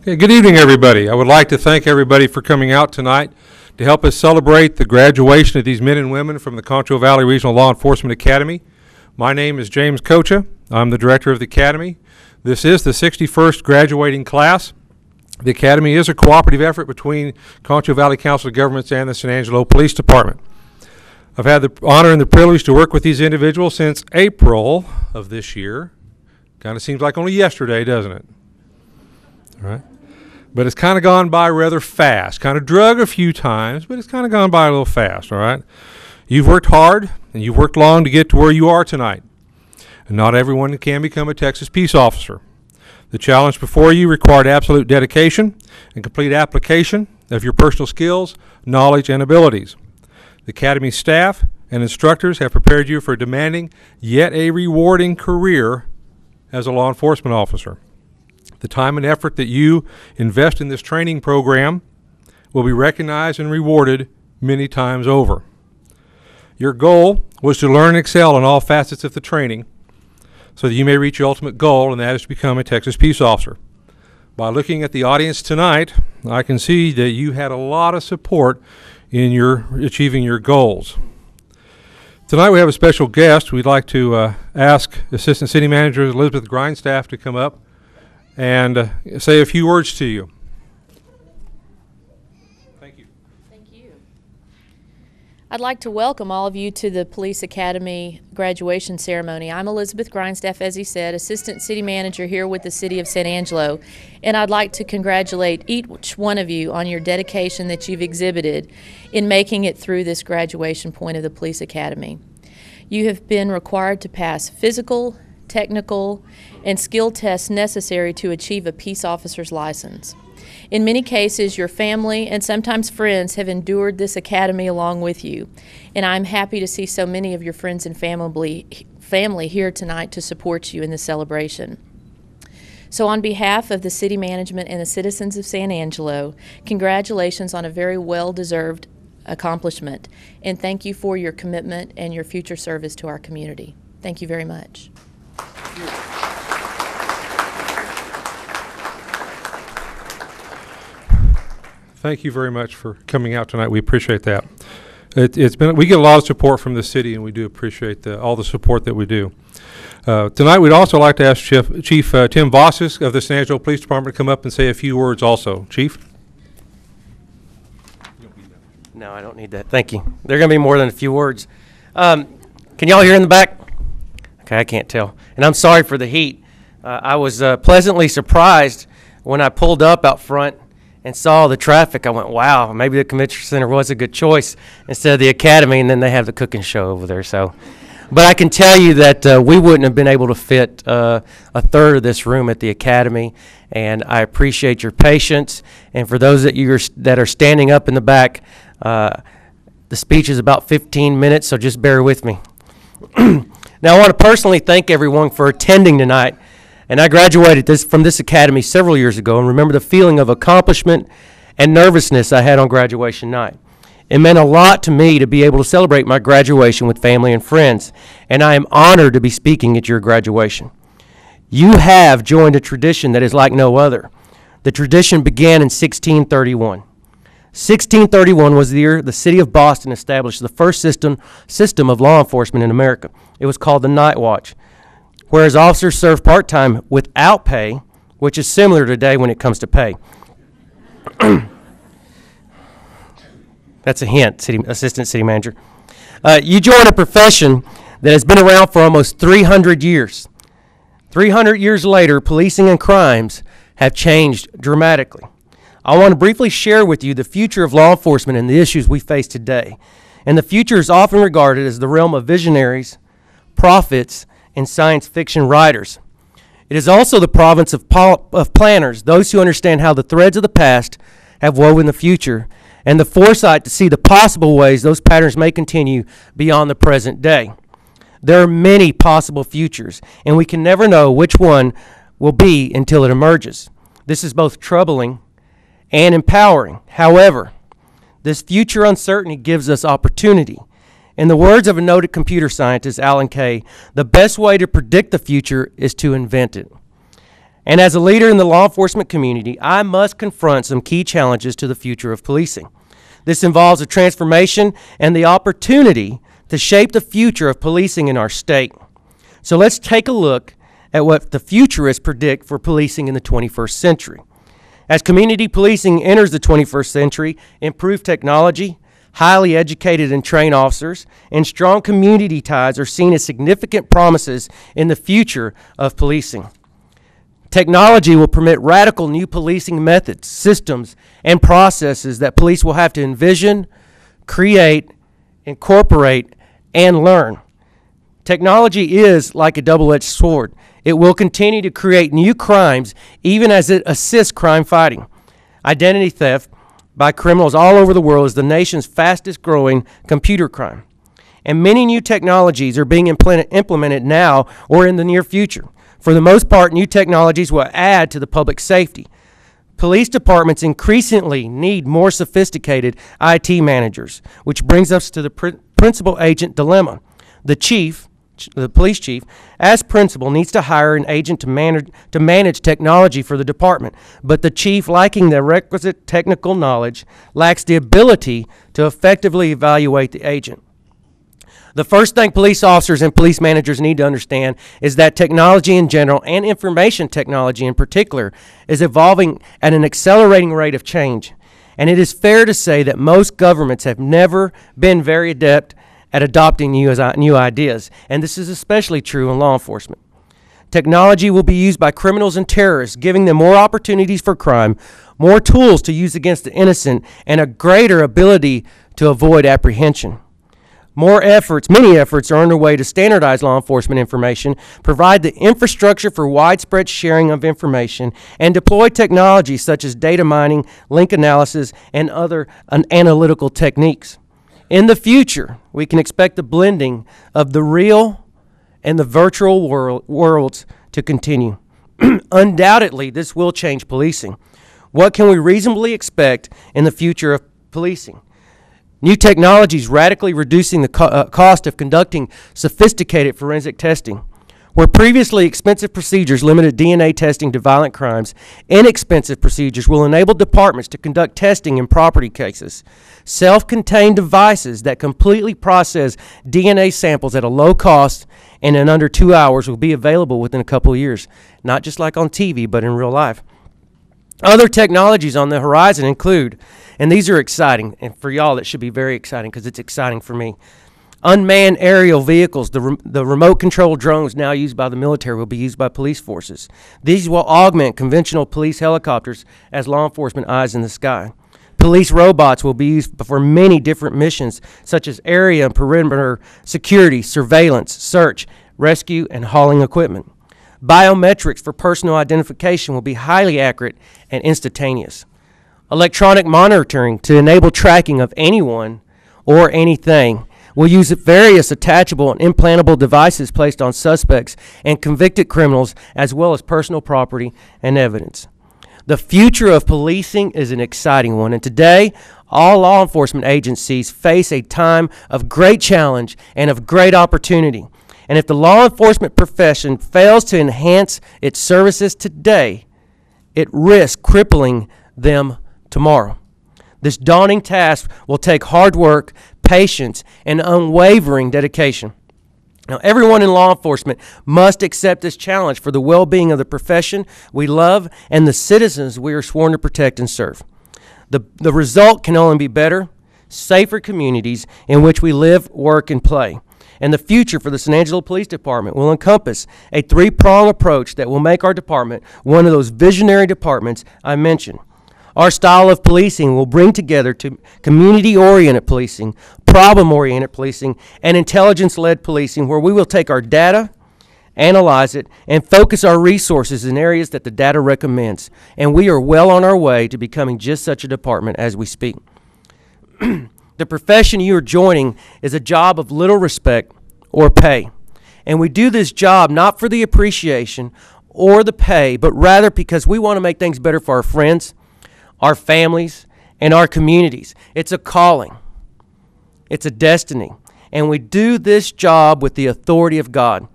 Okay, good evening, everybody. I would like to thank everybody for coming out tonight to help us celebrate the graduation of these men and women from the Concho Valley Regional Law Enforcement Academy. My name is James Kocha. I'm the director of the Academy. This is the 61st graduating class. The Academy is a cooperative effort between Concho Valley Council of Governments and the San Angelo Police Department. I've had the honor and the privilege to work with these individuals since April of this year. Kind of seems like only yesterday, doesn't it? All right. But it's kind of gone by rather fast. Kind of drug a few times, but it's kind of gone by a little fast, all right? You've worked hard, and you've worked long to get to where you are tonight. And not everyone can become a Texas peace officer. The challenge before you required absolute dedication and complete application of your personal skills, knowledge, and abilities. The Academy staff and instructors have prepared you for a demanding yet a rewarding career as a law enforcement officer. The time and effort that you invest in this training program will be recognized and rewarded many times over. Your goal was to learn and excel in all facets of the training so that you may reach your ultimate goal, and that is to become a Texas peace officer. By looking at the audience tonight, I can see that you had a lot of support in your achieving your goals. Tonight we have a special guest. We'd like to ask Assistant City Manager Elizabeth Grindstaff to come up and say a few words to you. Thank you. Thank you. I'd like to welcome all of you to the Police Academy graduation ceremony. I'm Elizabeth Grindstaff, as he said, Assistant City Manager here with the City of San Angelo, and I'd like to congratulate each one of you on your dedication that you've exhibited in making it through this graduation point of the Police Academy. You have been required to pass physical, technical, and skill tests necessary to achieve a peace officer's license. In many cases, your family and sometimes friends have endured this academy along with you, and I'm happy to see so many of your friends and family here tonight to support you in the celebration. So on behalf of the city management and the citizens of San Angelo, congratulations on a very well-deserved accomplishment, and thank you for your commitment and your future service to our community. Thank you very much. Thank you very much for coming out tonight. We appreciate that. We get a lot of support from the city, and we do appreciate all the support that we do. Tonight, we'd also like to ask Chief Tim Vossis of the San Angelo Police Department to come up and say a few words also. Chief? No, I don't need that. Thank you. There are going to be more than a few words. Can y'all hear in the back? Okay, I can't tell. And I'm sorry for the heat. I was pleasantly surprised when I pulled up out front and saw the traffic. I went, wow, maybe the convention center was a good choice instead of the academy, and then they have the cooking show over there. So, but I can tell you that we wouldn't have been able to fit a third of this room at the academy, and I appreciate your patience. And for those that are standing up in the back, the speech is about 15 minutes, so just bear with me. Now, I want to personally thank everyone for attending tonight. And I graduated from this academy several years ago and remember the feeling of accomplishment and nervousness I had on graduation night. It meant a lot to me to be able to celebrate my graduation with family and friends, and I am honored to be speaking at your graduation. You have joined a tradition that is like no other. The tradition began in 1631. 1631 was the year the city of Boston established the first system of law enforcement in America. It was called the Night Watch, whereas officers serve part-time without pay, which is similar today when it comes to pay. That's a hint, Assistant City Manager. You join a profession that has been around for almost 300 years. 300 years later, policing and crimes have changed dramatically. I want to briefly share with you the future of law enforcement and the issues we face today. And the future is often regarded as the realm of visionaries, prophets, and science fiction writers. It is also the province of planners, those who understand how the threads of the past have woven the future, and the foresight to see the possible ways those patterns may continue beyond the present day. There are many possible futures, and we can never know which one will be until it emerges. This is both troubling and empowering. However, this future uncertainty gives us opportunity. In the words of a noted computer scientist, Alan Kay, the best way to predict the future is to invent it. And as a leader in the law enforcement community, I must confront some key challenges to the future of policing. This involves a transformation and the opportunity to shape the future of policing in our state. So let's take a look at what the futurists predict for policing in the 21st century. As community policing enters the 21st century, improved technology, highly educated and trained officers, and strong community ties are seen as significant promises in the future of policing. Technology will permit radical new policing methods, systems, and processes that police will have to envision, create, incorporate, and learn. Technology is like a double-edged sword. It will continue to create new crimes even as it assists crime fighting. Identity theft by criminals all over the world is the nation's fastest growing computer crime. And many new technologies are being implemented now or in the near future. For the most part, new technologies will add to the public safety. Police departments increasingly need more sophisticated IT managers, which brings us to the principal agent dilemma. The police chief, as principal, needs to hire an agent to manage technology for the department, but the chief, lacking the requisite technical knowledge, lacks the ability to effectively evaluate the agent. The first thing police officers and police managers need to understand is that technology in general, and information technology in particular, is evolving at an accelerating rate of change. And it is fair to say that most governments have never been very adept at adopting new ideas, and this is especially true in law enforcement. Technology will be used by criminals and terrorists, giving them more opportunities for crime, more tools to use against the innocent, and a greater ability to avoid apprehension. Many efforts are underway to standardize law enforcement information, provide the infrastructure for widespread sharing of information, and deploy technologies such as data mining, link analysis, and other analytical techniques. In the future, we can expect the blending of the real and the virtual worlds to continue. Undoubtedly, this will change policing. What can we reasonably expect in the future of policing? New technologies radically reducing the cost of conducting sophisticated forensic testing. Where previously expensive procedures limited DNA testing to violent crimes, inexpensive procedures will enable departments to conduct testing in property cases. Self-contained devices that completely process DNA samples at a low cost and in under 2 hours will be available within a couple of years, not just like on TV, but in real life. Other technologies on the horizon include, and these are exciting, and for y'all it should be very exciting because it's exciting for me, unmanned aerial vehicles. The remote control drones now used by the military will be used by police forces. These will augment conventional police helicopters as law enforcement eyes in the sky. Police robots will be used for many different missions, such as area and perimeter security, surveillance, search, rescue, and hauling equipment. Biometrics for personal identification will be highly accurate and instantaneous. Electronic monitoring to enable tracking of anyone or anything. We'll use various attachable and implantable devices placed on suspects and convicted criminals, as well as personal property and evidence. The future of policing is an exciting one, and today, all law enforcement agencies face a time of great challenge and of great opportunity. And if the law enforcement profession fails to enhance its services today, it risks crippling them tomorrow. This daunting task will take hard work, patience, and unwavering dedication. Now, everyone in law enforcement must accept this challenge for the well-being of the profession we love and the citizens we are sworn to protect and serve. The result can only be better, safer communities in which we live, work, and play. And the future for the San Angelo Police Department will encompass a three-pronged approach that will make our department one of those visionary departments I mentioned. Our style of policing will bring together community-oriented policing, problem-oriented policing, and intelligence-led policing, where we will take our data, analyze it, and focus our resources in areas that the data recommends. And we are well on our way to becoming just such a department as we speak. The profession you are joining is a job of little respect or pay. And we do this job not for the appreciation or the pay, but rather because we want to make things better for our friends, our families, and our communities. It's a calling. It's a destiny. And we do this job with the authority of God.